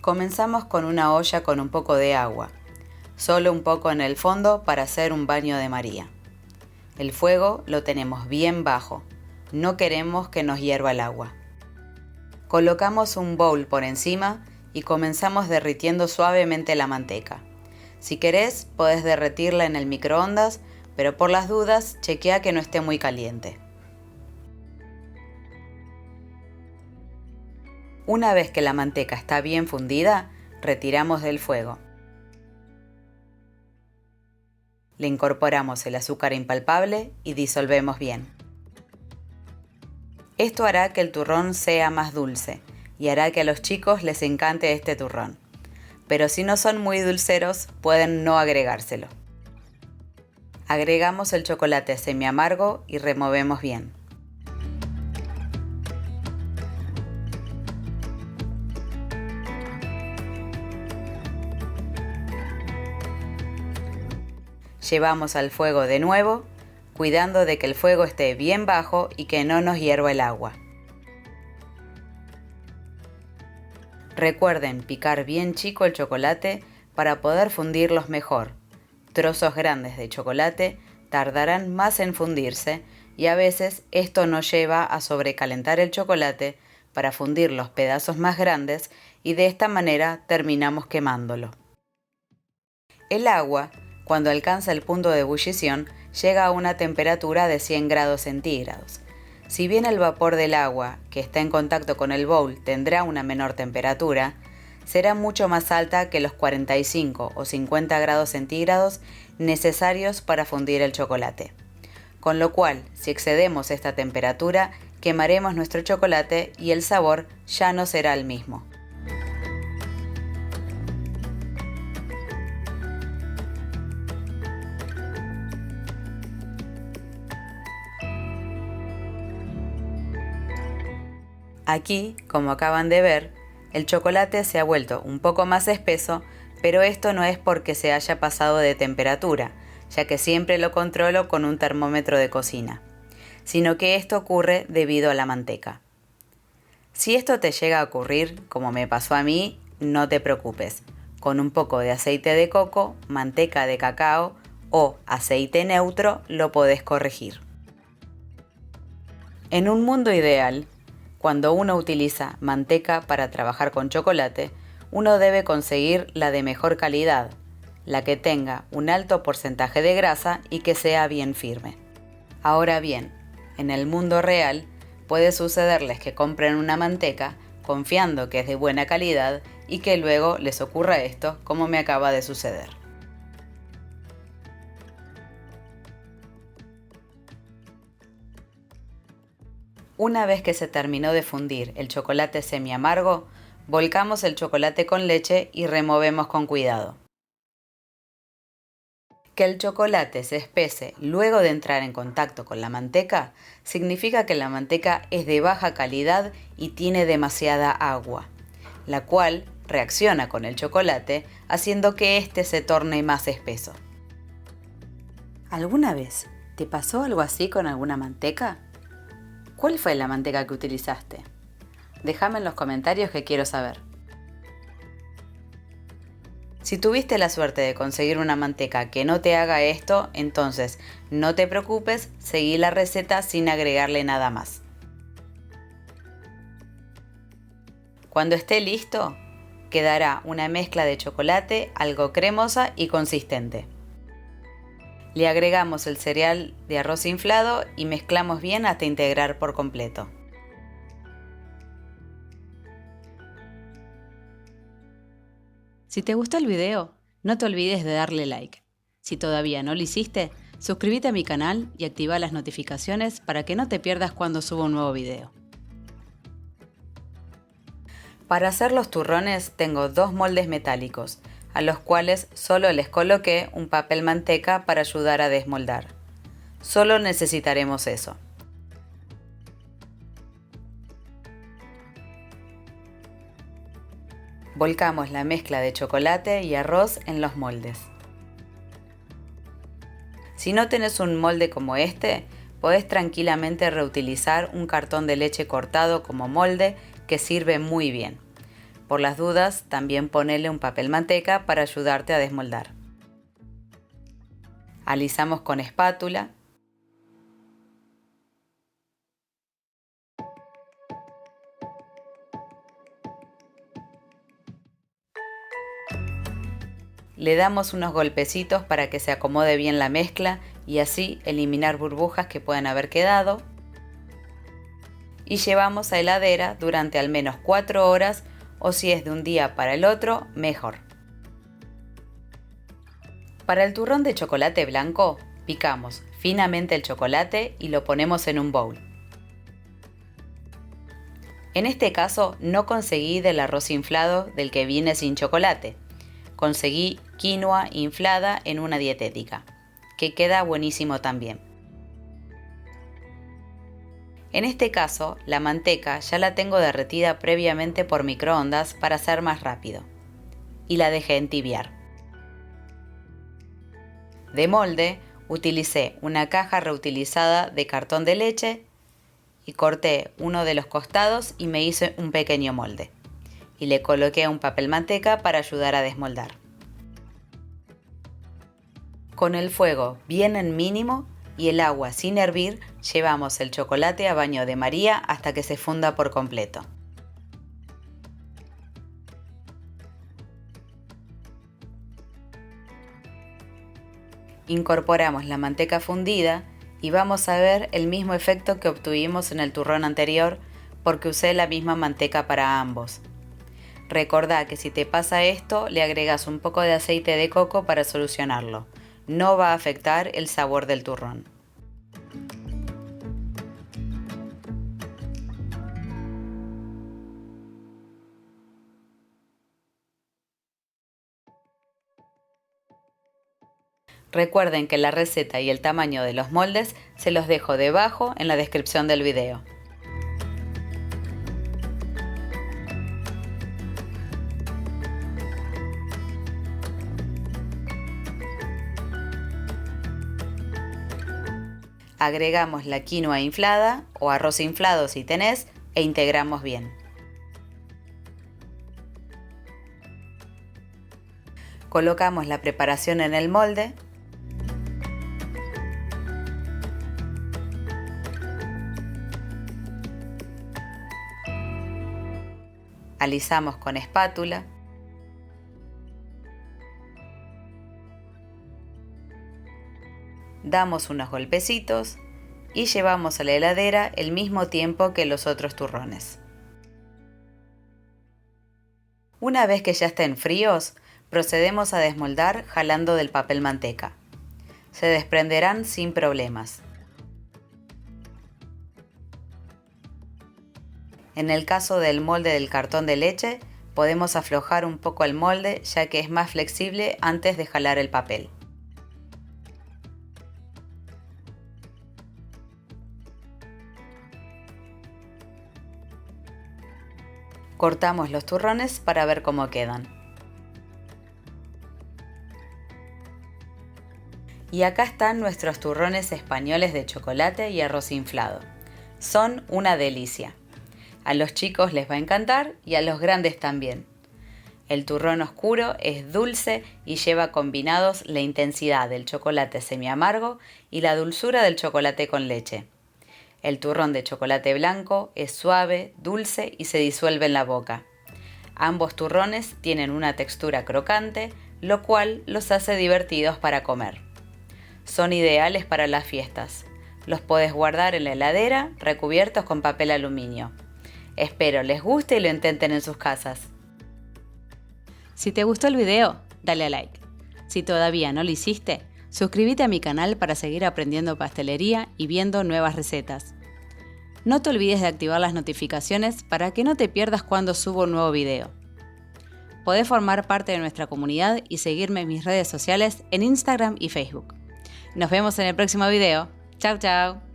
Comenzamos con una olla con un poco de agua, solo un poco en el fondo para hacer un baño de María. El fuego lo tenemos bien bajo, no queremos que nos hierva el agua. Colocamos un bowl por encima y comenzamos derritiendo suavemente la manteca. Si querés, podés derretirla en el microondas, pero por las dudas, chequea que no esté muy caliente. Una vez que la manteca está bien fundida, retiramos del fuego. Le incorporamos el azúcar impalpable y disolvemos bien. Esto hará que el turrón sea más dulce y hará que a los chicos les encante este turrón. Pero si no son muy dulceros, pueden no agregárselo. Agregamos el chocolate semiamargo y removemos bien. Llevamos al fuego de nuevo, cuidando de que el fuego esté bien bajo y que no nos hierva el agua. Recuerden picar bien chico el chocolate para poder fundirlos mejor. Trozos grandes de chocolate tardarán más en fundirse y a veces esto nos lleva a sobrecalentar el chocolate para fundir los pedazos más grandes y de esta manera terminamos quemándolo. El agua, cuando alcanza el punto de ebullición, llega a una temperatura de 100 grados centígrados. Si bien el vapor del agua que está en contacto con el bowl tendrá una menor temperatura, será mucho más alta que los 45 o 50 grados centígrados necesarios para fundir el chocolate. Con lo cual, si excedemos esta temperatura, quemaremos nuestro chocolate y el sabor ya no será el mismo. Aquí, como acaban de ver, el chocolate se ha vuelto un poco más espeso, pero esto no es porque se haya pasado de temperatura, ya que siempre lo controlo con un termómetro de cocina, sino que esto ocurre debido a la manteca. Si esto te llega a ocurrir, como me pasó a mí, no te preocupes. Con un poco de aceite de coco, manteca de cacao o aceite neutro lo podés corregir. En un mundo ideal, cuando uno utiliza manteca para trabajar con chocolate, uno debe conseguir la de mejor calidad, la que tenga un alto porcentaje de grasa y que sea bien firme. Ahora bien, en el mundo real puede sucederles que compren una manteca confiando que es de buena calidad y que luego les ocurra esto, como me acaba de suceder. Una vez que se terminó de fundir el chocolate semiamargo, volcamos el chocolate con leche y removemos con cuidado. Que el chocolate se espese luego de entrar en contacto con la manteca significa que la manteca es de baja calidad y tiene demasiada agua, la cual reacciona con el chocolate haciendo que éste se torne más espeso. ¿Alguna vez te pasó algo así con alguna manteca? ¿Cuál fue la manteca que utilizaste? Déjame en los comentarios que quiero saber. Si tuviste la suerte de conseguir una manteca que no te haga esto, entonces no te preocupes, seguí la receta sin agregarle nada más. Cuando esté listo, quedará una mezcla de chocolate algo cremosa y consistente. Le agregamos el cereal de arroz inflado y mezclamos bien hasta integrar por completo. Si te gustó el video, no te olvides de darle like. Si todavía no lo hiciste, suscríbete a mi canal y activa las notificaciones para que no te pierdas cuando suba un nuevo video. Para hacer los turrones tengo 2 moldes metálicos, a los cuales solo les coloqué un papel manteca para ayudar a desmoldar. Solo necesitaremos eso. Volcamos la mezcla de chocolate y arroz en los moldes. Si no tenés un molde como este, podés tranquilamente reutilizar un cartón de leche cortado como molde que sirve muy bien. Por las dudas, también ponele un papel manteca para ayudarte a desmoldar. Alisamos con espátula. Le damos unos golpecitos para que se acomode bien la mezcla y así eliminar burbujas que puedan haber quedado. Y llevamos a heladera durante al menos 4 horas o si es de un día para el otro, mejor. Para el turrón de chocolate blanco, picamos finamente el chocolate y lo ponemos en un bowl. En este caso no conseguí del arroz inflado del que viene sin chocolate. Conseguí quinoa inflada en una dietética, que queda buenísimo también. En este caso, la manteca ya la tengo derretida previamente por microondas para ser más rápido. Y la dejé entibiar. De molde, utilicé una caja reutilizada de cartón de leche y corté uno de los costados y me hice un pequeño molde. Y le coloqué un papel manteca para ayudar a desmoldar. Con el fuego bien en mínimo y el agua sin hervir, llevamos el chocolate a baño de María hasta que se funda por completo. Incorporamos la manteca fundida y vamos a ver el mismo efecto que obtuvimos en el turrón anterior porque usé la misma manteca para ambos. Recordá que si te pasa esto, le agregas un poco de aceite de coco para solucionarlo. No va a afectar el sabor del turrón. Recuerden que la receta y el tamaño de los moldes se los dejo debajo en la descripción del video. Agregamos la quinoa inflada o arroz inflado si tenés e integramos bien. Colocamos la preparación en el molde. Alisamos con espátula. Damos unos golpecitos y llevamos a la heladera el mismo tiempo que los otros turrones. Una vez que ya estén fríos, procedemos a desmoldar jalando del papel manteca. Se desprenderán sin problemas. En el caso del molde del cartón de leche, podemos aflojar un poco el molde ya que es más flexible antes de jalar el papel. Cortamos los turrones para ver cómo quedan. Y acá están nuestros turrones españoles de chocolate y arroz inflado. Son una delicia. A los chicos les va a encantar y a los grandes también. El turrón oscuro es dulce y lleva combinados la intensidad del chocolate semiamargo y la dulzura del chocolate con leche. El turrón de chocolate blanco es suave, dulce y se disuelve en la boca. Ambos turrones tienen una textura crocante, lo cual los hace divertidos para comer. Son ideales para las fiestas. Los podés guardar en la heladera recubiertos con papel aluminio. Espero les guste y lo intenten en sus casas. Si te gustó el video, dale a like. Si todavía no lo hiciste, suscríbete a mi canal para seguir aprendiendo pastelería y viendo nuevas recetas. No te olvides de activar las notificaciones para que no te pierdas cuando subo un nuevo video. Podés formar parte de nuestra comunidad y seguirme en mis redes sociales en Instagram y Facebook. Nos vemos en el próximo video. Chau, chau.